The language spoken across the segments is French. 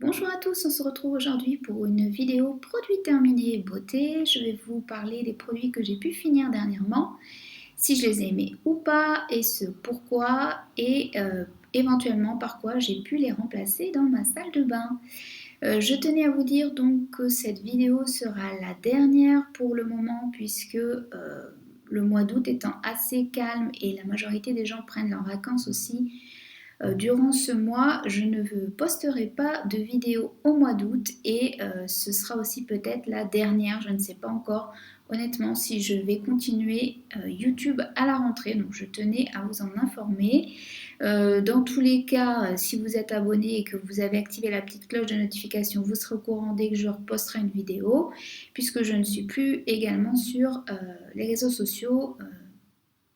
Bonjour à tous, on se retrouve aujourd'hui pour une vidéo produit terminé beauté. Je vais vous parler des produits que j'ai pu finir dernièrement, si je les ai aimés ou pas, et ce pourquoi, et éventuellement par quoi j'ai pu les remplacer dans ma salle de bain. Je tenais à vous dire donc que cette vidéo sera la dernière pour le moment puisque le mois d'août étant assez calme et la majorité des gens prennent leurs vacances aussi, durant ce mois, je ne posterai pas de vidéo au mois d'août et ce sera aussi peut-être la dernière, je ne sais pas encore honnêtement si je vais continuer YouTube à la rentrée, donc je tenais à vous en informer. Dans tous les cas, si vous êtes abonné et que vous avez activé la petite cloche de notification, vous serez au courant dès que je reposterai une vidéo, puisque je ne suis plus également sur les réseaux sociaux,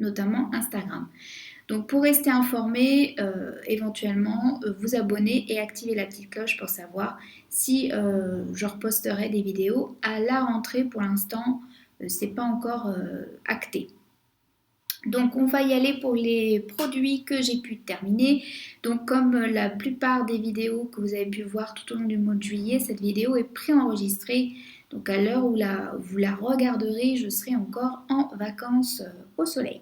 notamment Instagram. Donc pour rester informé, éventuellement vous abonner et activer la petite cloche pour savoir si je reposterai des vidéos à la rentrée. Pour l'instant, c'est pas encore acté. Donc on va y aller pour les produits que j'ai pu terminer. Donc comme la plupart des vidéos que vous avez pu voir tout au long du mois de juillet, cette vidéo est préenregistrée. Donc à l'heure où vous la regarderez, je serai encore en vacances au soleil.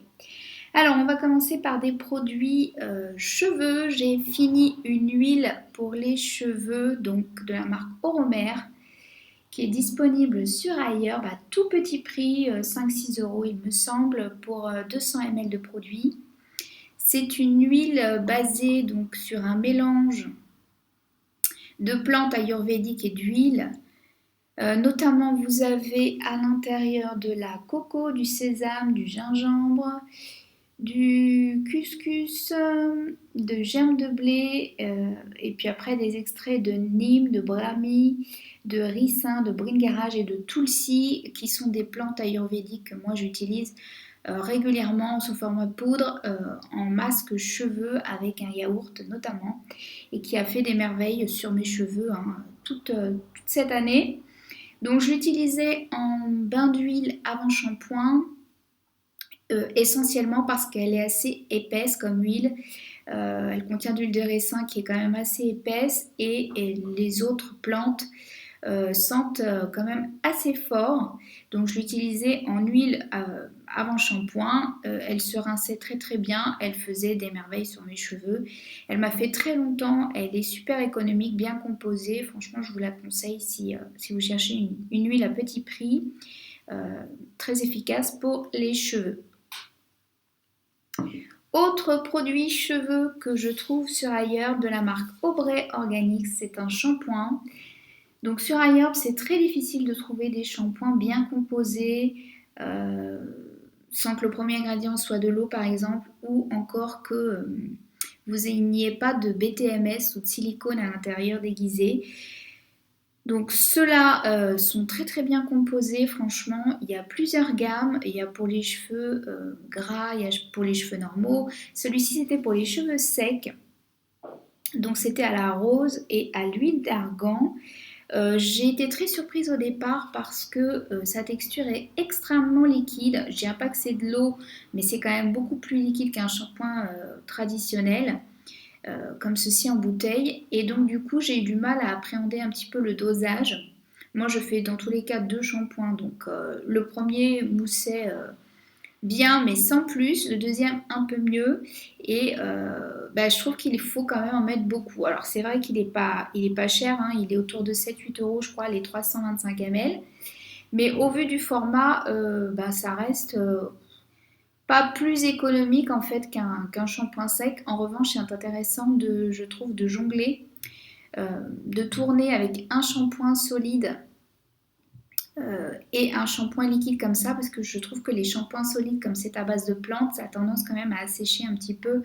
Alors, on va commencer par des produits cheveux. J'ai fini une huile pour les cheveux, donc de la marque Oromer, qui est disponible sur ailleurs, tout petit prix, 5-6 euros il me semble, pour 200 ml de produit. C'est une huile basée donc sur un mélange de plantes ayurvédiques et d'huile. Notamment, vous avez à l'intérieur de la coco, du sésame, du gingembre, du couscous, de germes de blé, et puis après des extraits de neem, de brahmi, de ricin, de bringarage et de tulsi, qui sont des plantes ayurvédiques que moi j'utilise régulièrement sous forme de poudre, en masque cheveux avec un yaourt notamment, et qui a fait des merveilles sur mes cheveux toute cette année. Donc je l'utilisais en bain d'huile avant shampoing, essentiellement parce qu'elle est assez épaisse comme huile. Elle contient de l'huile de ricin qui est quand même assez épaisse et les autres plantes sentent quand même assez fort. Donc je l'utilisais en huile avant shampoing. Elle se rinçait très très bien. Elle faisait des merveilles sur mes cheveux. Elle m'a fait très longtemps. Elle est super économique, bien composée. Franchement, je vous la conseille si vous cherchez une huile à petit prix. Très efficace pour les cheveux. Autre produit cheveux que je trouve sur ailleurs de la marque Aubrey Organics, c'est un shampoing. Donc sur ailleurs, c'est très difficile de trouver des shampoings bien composés, sans que le premier ingrédient soit de l'eau par exemple, ou encore que vous n'ayez pas de BTMS ou de silicone à l'intérieur déguisé. Donc ceux-là sont très très bien composés, franchement. Il y a plusieurs gammes. Il y a pour les cheveux gras, il y a pour les cheveux normaux. Celui-ci c'était pour les cheveux secs. Donc c'était à la rose et à l'huile d'argan. J'ai été très surprise au départ parce que sa texture est extrêmement liquide. Je dirais pas que c'est de l'eau, mais c'est quand même beaucoup plus liquide qu'un shampoing traditionnel. Comme ceci en bouteille, et donc du coup j'ai eu du mal à appréhender un petit peu le dosage. Moi je fais dans tous les cas 2 shampoings, donc le premier moussait bien mais sans plus, le deuxième un peu mieux, et je trouve qu'il faut quand même en mettre beaucoup. Alors c'est vrai qu'il est pas cher, il est autour de 7-8 euros je crois, les 325 ml, mais au vu du format, ça reste pas plus économique en fait qu'un shampoing sec. En revanche, c'est intéressant je trouve, de jongler, de tourner avec un shampoing solide et un shampoing liquide comme ça, parce que je trouve que les shampoings solides comme c'est à base de plantes, ça a tendance quand même à assécher un petit peu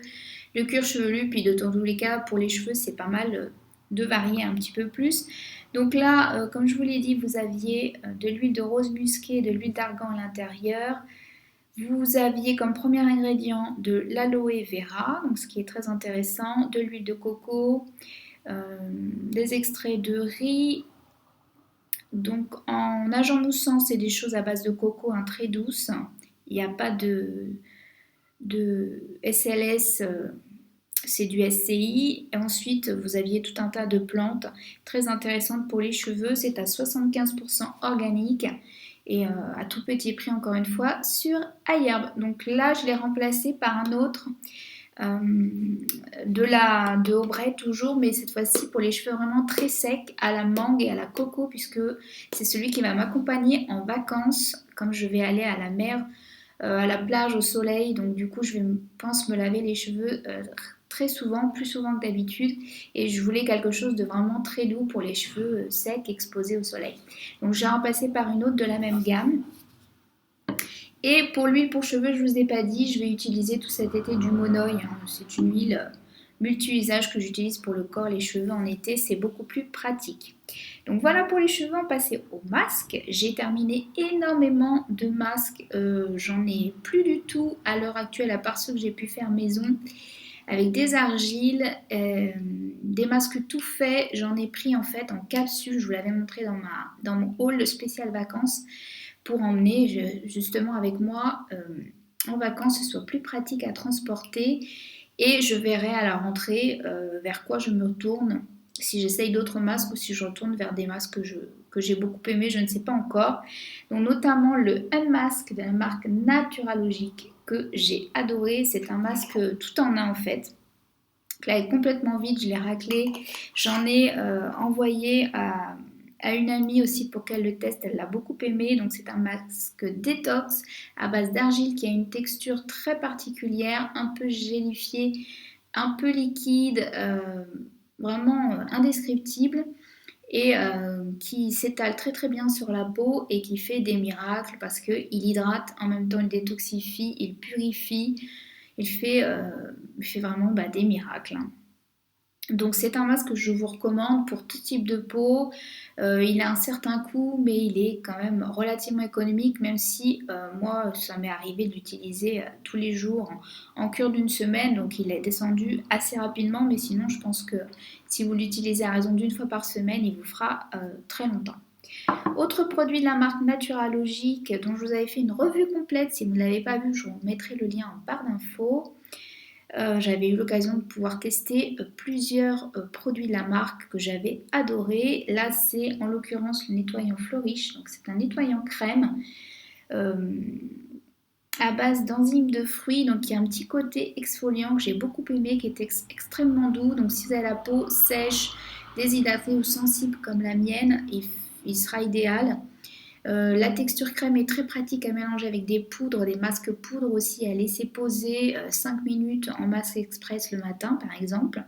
le cuir chevelu, puis de tous les cas pour les cheveux c'est pas mal de varier un petit peu plus. Donc là, comme je vous l'ai dit, vous aviez de l'huile de rose musquée, de l'huile d'argan à l'intérieur. Vous aviez comme premier ingrédient de l'aloe vera, donc ce qui est très intéressant, de l'huile de coco, des extraits de riz. Donc en agent moussant, c'est des choses à base de coco, très douces. Il n'y a pas de SLS c'est du SCI. Et ensuite, vous aviez tout un tas de plantes très intéressantes pour les cheveux. C'est à 75% organique et à tout petit prix, encore une fois, sur iHerb. Donc là, je l'ai remplacé par un autre de Aubrey toujours, mais cette fois-ci pour les cheveux vraiment très secs, à la mangue et à la coco, puisque c'est celui qui va m'accompagner en vacances, comme je vais aller à la mer, à la plage, au soleil. Donc du coup, pense me laver les cheveux très souvent, plus souvent que d'habitude, et je voulais quelque chose de vraiment très doux pour les cheveux secs exposés au soleil. Donc j'ai remplacé par une autre de la même gamme. Et pour l'huile pour cheveux, je ne vous ai pas dit, je vais utiliser tout cet été du Monoi. C'est une huile multi-usage que j'utilise pour le corps, les cheveux en été, c'est beaucoup plus pratique. Donc voilà pour les cheveux, on passait au masque. J'ai terminé énormément de masques, j'en ai plus du tout à l'heure actuelle à part ceux que j'ai pu faire maison avec des argiles, des masques tout faits. J'en ai pris en fait en capsule, je vous l'avais montré dans mon haul spécial vacances pour emmener justement avec moi en vacances, ce soit plus pratique à transporter. Et je verrai à la rentrée vers quoi je me tourne, si j'essaye d'autres masques ou si je retourne vers des masques que j'ai beaucoup aimés, je ne sais pas encore. Donc notamment le Unmask de la marque Naturalogique que j'ai adoré. C'est un masque tout en un en fait. Là, il est complètement vide, je l'ai raclé. J'en ai envoyé à une amie aussi pour qu'elle le teste, elle l'a beaucoup aimé. Donc c'est un masque détox à base d'argile qui a une texture très particulière, un peu gélifiée, un peu liquide, vraiment indescriptible et qui s'étale très très bien sur la peau et qui fait des miracles parce qu'il hydrate, en même temps il détoxifie, il purifie, il fait vraiment des miracles, hein. Donc c'est un masque que je vous recommande pour tout type de peau. Il a un certain coût, mais il est quand même relativement économique, même si moi ça m'est arrivé de l'utiliser tous les jours en cure d'une semaine, donc il est descendu assez rapidement, mais sinon je pense que si vous l'utilisez à raison d'une fois par semaine, il vous fera très longtemps. Autre produit de la marque Naturalogique dont je vous avais fait une revue complète, si vous ne l'avez pas vu, je vous mettrai le lien en barre d'infos. J'avais eu l'occasion de pouvoir tester plusieurs produits de la marque que j'avais adoré. Là, c'est en l'occurrence le nettoyant Flourish. Donc, c'est un nettoyant crème à base d'enzymes de fruits. Donc, il y a un petit côté exfoliant que j'ai beaucoup aimé, qui est extrêmement doux. Donc, si vous avez la peau sèche, déshydratée ou sensible comme la mienne, il sera idéal. La texture crème est très pratique à mélanger avec des poudres, des masques poudres aussi à laisser poser 5 minutes en masque express le matin par exemple.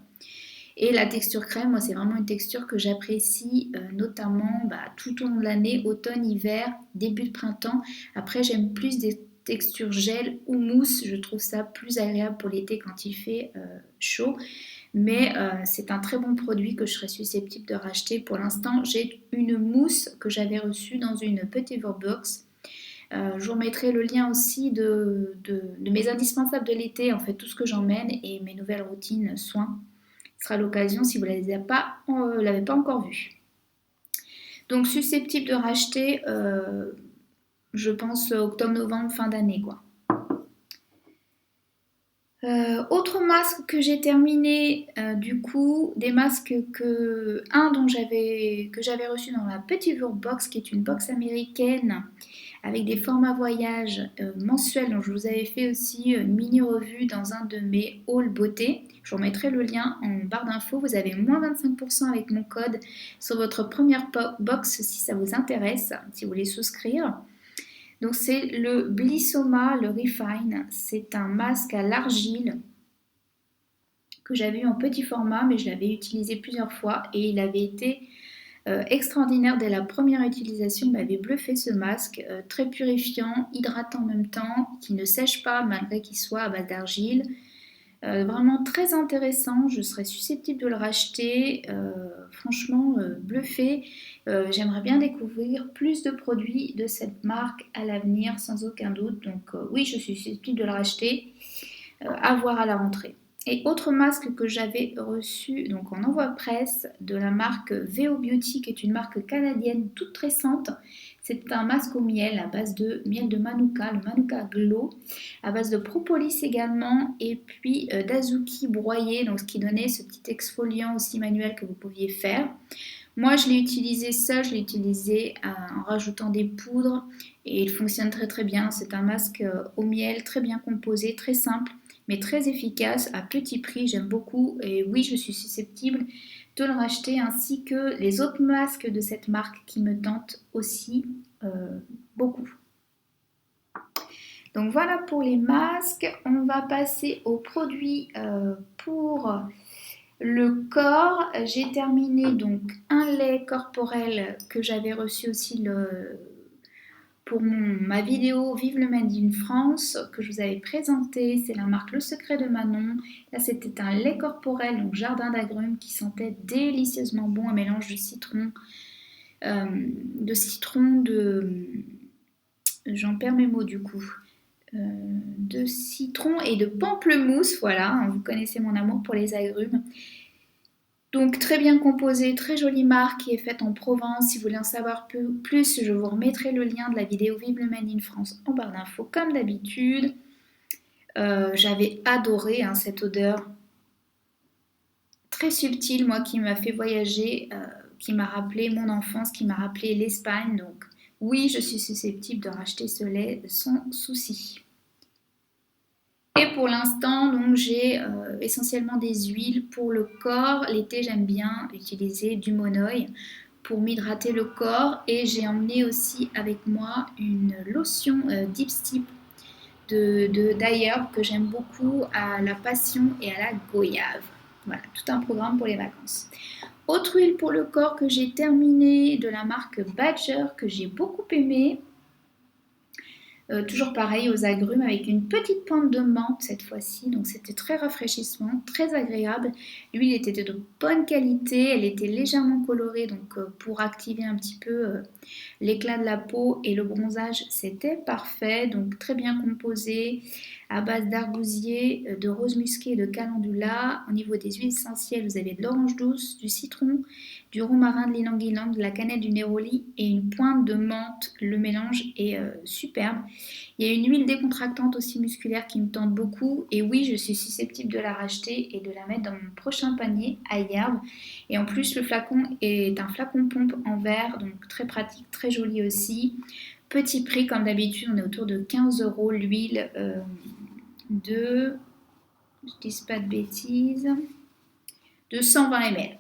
Et la texture crème, moi c'est vraiment une texture que j'apprécie notamment tout au long de l'année, automne, hiver, début de printemps. Après j'aime plus des textures gel ou mousse, je trouve ça plus agréable pour l'été quand il fait chaud. Mais c'est un très bon produit que je serais susceptible de racheter. Pour l'instant, j'ai une mousse que j'avais reçue dans une petite box. Je vous remettrai le lien aussi de mes indispensables de l'été, en fait tout ce que j'emmène et mes nouvelles routines soins. Ce sera l'occasion si vous ne l'avez pas encore vu. Donc susceptible de racheter, je pense octobre-novembre, fin d'année quoi. Autre masque que j'ai terminé, du coup, des masques que j'avais reçu dans la petite box, qui est une box américaine avec des formats voyage mensuels, dont je vous avais fait aussi une mini revue dans un de mes hauls beauté. Je vous remettrai le lien en barre d'infos. Vous avez moins 25% avec mon code sur votre première box si ça vous intéresse, si vous voulez souscrire. Donc c'est le Blissoma, le Refine. C'est un masque à l'argile que j'avais eu en petit format, mais je l'avais utilisé plusieurs fois et il avait été extraordinaire dès la première utilisation. Il m'avait bluffé ce masque, très purifiant, hydratant en même temps, qui ne sèche pas malgré qu'il soit à base d'argile. Vraiment très intéressant, je serais susceptible de le racheter, franchement bluffé. J'aimerais bien découvrir plus de produits de cette marque à l'avenir sans aucun doute, donc oui je suis susceptible de le racheter, à voir à la rentrée. Et autre masque que j'avais reçu donc en envoi presse de la marque VO Beauty, qui est une marque canadienne toute récente. C'est un masque au miel à base de miel de Manuka, le Manuka Glow, à base de propolis également, et puis d'azuki broyé, donc ce qui donnait ce petit exfoliant aussi manuel que vous pouviez faire. Moi, je l'ai utilisé seul, je l'ai utilisé en rajoutant des poudres et il fonctionne très très bien. C'est un masque au miel, très bien composé, très simple, mais très efficace, à petit prix. J'aime beaucoup et oui, je suis susceptible de le racheter ainsi que les autres masques de cette marque qui me tentent aussi beaucoup. Donc voilà pour les masques. On va passer aux produits pour le corps. J'ai terminé donc un lait corporel que j'avais reçu aussi pour ma vidéo Vive le Made in France que je vous avais présenté. C'est la marque Le Secret de Manon. Là, c'était un lait corporel, donc jardin d'agrumes, qui sentait délicieusement bon, un mélange de citron, j'en perds mes mots du coup. De citron et de pamplemousse, voilà, vous connaissez mon amour pour les agrumes. Donc très bien composé, très jolie marque qui est faite en Provence. Si vous voulez en savoir plus, je vous remettrai le lien de la vidéo Vive le Made in France en barre d'infos comme d'habitude. J'avais adoré cette odeur très subtile, moi qui m'a fait voyager, qui m'a rappelé mon enfance, qui m'a rappelé l'Espagne. Donc oui, je suis susceptible de racheter ce lait sans souci. Et pour l'instant, donc j'ai essentiellement des huiles pour le corps. L'été, j'aime bien utiliser du monoï pour m'hydrater le corps. Et j'ai emmené aussi avec moi une lotion Deep Steep d'Ayerbe que j'aime beaucoup, à la passion et à la goyave. Voilà, tout un programme pour les vacances. Autre huile pour le corps que j'ai terminée de la marque Badger que j'ai beaucoup aimée. Toujours pareil aux agrumes avec une petite pointe de menthe cette fois-ci, donc c'était très rafraîchissant, très agréable. L'huile était de bonne qualité, elle était légèrement colorée, donc pour activer un petit peu l'éclat de la peau et le bronzage, c'était parfait. Donc très bien composé, à base d'arbousier, de rose musquée et de calendula. Au niveau des huiles essentielles, vous avez de l'orange douce, du citron, du romarin, de l'ylang-ylang, de la cannelle, du néroli et une pointe de menthe. Le mélange est superbe. Il y a une huile décontractante aussi musculaire qui me tente beaucoup. Et oui, je suis susceptible de la racheter et de la mettre dans mon prochain panier à Ayerbe. Et en plus, le flacon est un flacon pompe en verre, donc très pratique, très joli aussi. Petit prix, comme d'habitude, on est autour de 15 € l'huile de, je dis pas de bêtises, de 120 ml.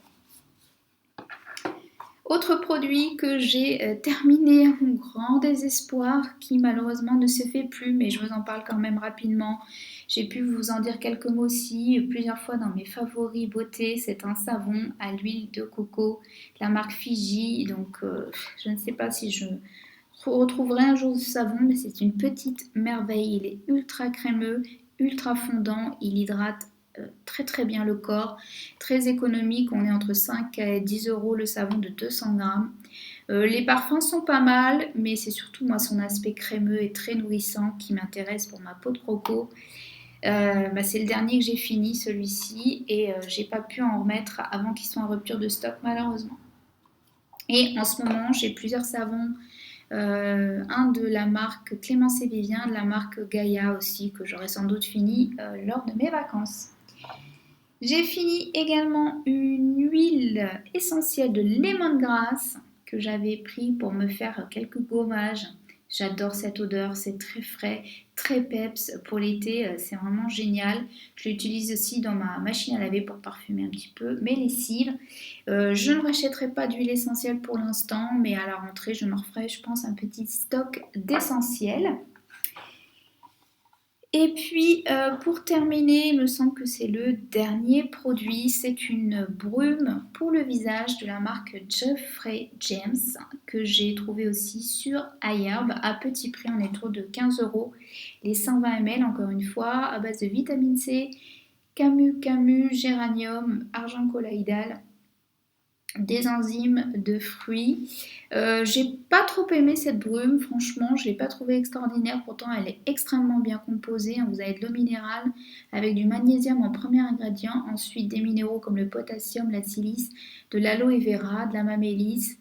Autre produit que j'ai terminé à mon grand désespoir, qui malheureusement ne se fait plus, mais je vous en parle quand même rapidement. J'ai pu vous en dire quelques mots aussi plusieurs fois dans mes favoris beauté. C'est un savon à l'huile de coco, la marque Fiji. Donc je ne sais pas si je retrouverai un jour ce savon, mais c'est une petite merveille. Il est ultra crémeux, ultra fondant, il hydrate très très bien le corps, très économique, on est entre 5 et 10 € le savon de 200 grammes. Les parfums sont pas mal, mais c'est surtout moi son aspect crémeux et très nourrissant qui m'intéresse pour ma peau de croco. C'est le dernier que j'ai fini, celui-ci, et j'ai pas pu en remettre avant qu'ils soient en rupture de stock malheureusement. Et en ce moment j'ai plusieurs savons, un de la marque Clémence et Vivien, de la marque Gaïa aussi, que j'aurai sans doute fini lors de mes vacances. J'ai fini également une huile essentielle de lemongrass que j'avais pris pour me faire quelques gommages. J'adore cette odeur, c'est très frais, très peps pour l'été, c'est vraiment génial. Je l'utilise aussi dans ma machine à laver pour parfumer un petit peu mes lessives. Je ne rachèterai pas d'huile essentielle pour l'instant, mais à la rentrée, je me referai, je pense, un petit stock d'essentiels. Et puis pour terminer, il me semble que c'est le dernier produit, c'est une brume pour le visage de la marque Geoffrey James que j'ai trouvé aussi sur Ayerbe à petit prix, on est autour de 15 €, les 120 ml encore une fois, à base de vitamine C, camu, géranium, argent colloïdal. des enzymes de fruits. J'ai pas trop aimé cette brume, franchement, je l'ai pas trouvée extraordinaire, pourtant elle est extrêmement bien composée. Vous avez de l'eau minérale avec du magnésium en premier ingrédient, ensuite des minéraux comme le potassium, la silice, de l'aloe vera, de la mamélis,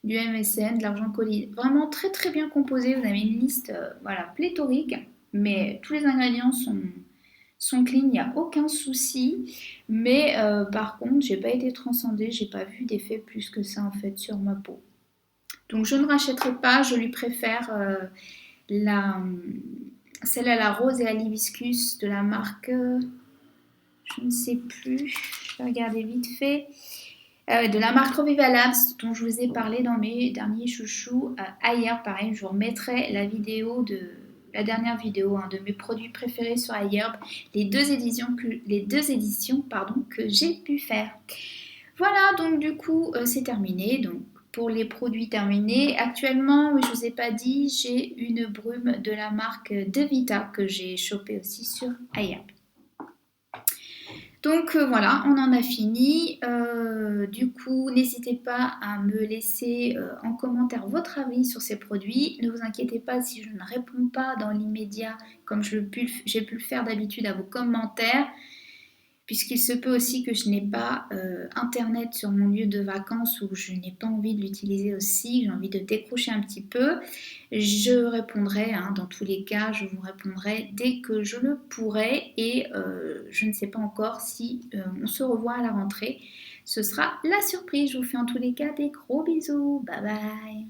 du MSM, de l'argent collide. Vraiment très très bien composé, vous avez une liste voilà, pléthorique, mais tous les ingrédients sont clean, il n'y a aucun souci. Mais par contre, j'ai pas été transcendée, j'ai pas vu d'effet plus que ça en fait sur ma peau. Donc je ne rachèterai pas, je lui préfère la, celle à la rose et à l'hibiscus de la marque, je ne sais plus, je vais regarder vite fait. De la marque Reviva Labs dont je vous ai parlé dans mes derniers chouchous. Ailleurs, pareil, je vous remettrai la vidéo de la dernière vidéo de mes produits préférés sur iHerb, les deux éditions que j'ai pu faire. Voilà, donc du coup, c'est terminé. Donc pour les produits terminés, actuellement, oui, je ne vous ai pas dit, j'ai une brume de la marque Devita que j'ai chopée aussi sur iHerb. Donc voilà, on en a fini. Du coup, n'hésitez pas à me laisser en commentaire votre avis sur ces produits. Ne vous inquiétez pas si je ne réponds pas dans l'immédiat comme j'ai pu le faire d'habitude à vos commentaires, puisqu'il se peut aussi que je n'ai pas internet sur mon lieu de vacances ou je n'ai pas envie de l'utiliser aussi, j'ai envie de décrocher un petit peu. Je répondrai, dans tous les cas, je vous répondrai dès que je le pourrai et je ne sais pas encore si on se revoit à la rentrée. Ce sera la surprise, je vous fais en tous les cas des gros bisous, bye bye.